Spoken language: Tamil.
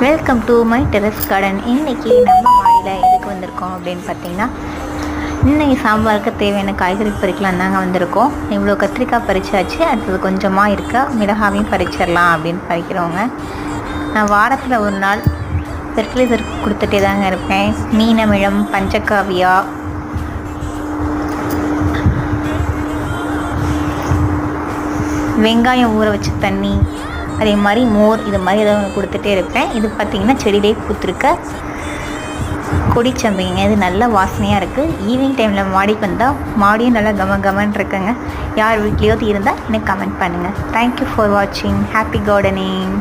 Welcome to my terrace garden. இன்றைக்கி நம்ம மாடியில் எதுக்கு வந்திருக்கோம் அப்படின்னு பார்த்தீங்கன்னா, இன்றைக்கி சாம்பாருக்கு தேவையான காய்கறி பறிக்கலாம் தாங்க வந்திருக்கோம். இவ்வளோ கத்திரிக்காய் பறிச்சாச்சு, அடுத்தது கொஞ்சமாக இருக்க மிளகாவையும் பறிச்சிடலாம் அப்படின்னு பறிக்கிறோங்க. நான் வாரத்தில் ஒரு நாள் ஃபெர்டிலைசர் கொடுத்துட்டே தாங்க இருப்பேன். மீனமிழம், பஞ்சகாவியா, வெங்காயம் ஊற வச்ச தண்ணி, அதே மாதிரி மோர், இது மாதிரி ஏதாவது கொடுத்துட்டே இருப்பேன். இது பார்த்திங்கன்னா செடியிலே பூத்துருக்க கொடிச்சம்பைங்க. இது நல்ல வாசனையாக இருக்குது. ஈவினிங் டைமில் மாடிக்கு வந்தால் மாடியும் நல்லா கமன் இருக்குங்க. யார் வீட்லேயாவது இருந்தால் எனக்கு கமெண்ட் பண்ணுங்கள். தேங்க்யூ ஃபார் வாட்சிங். Happy gardening.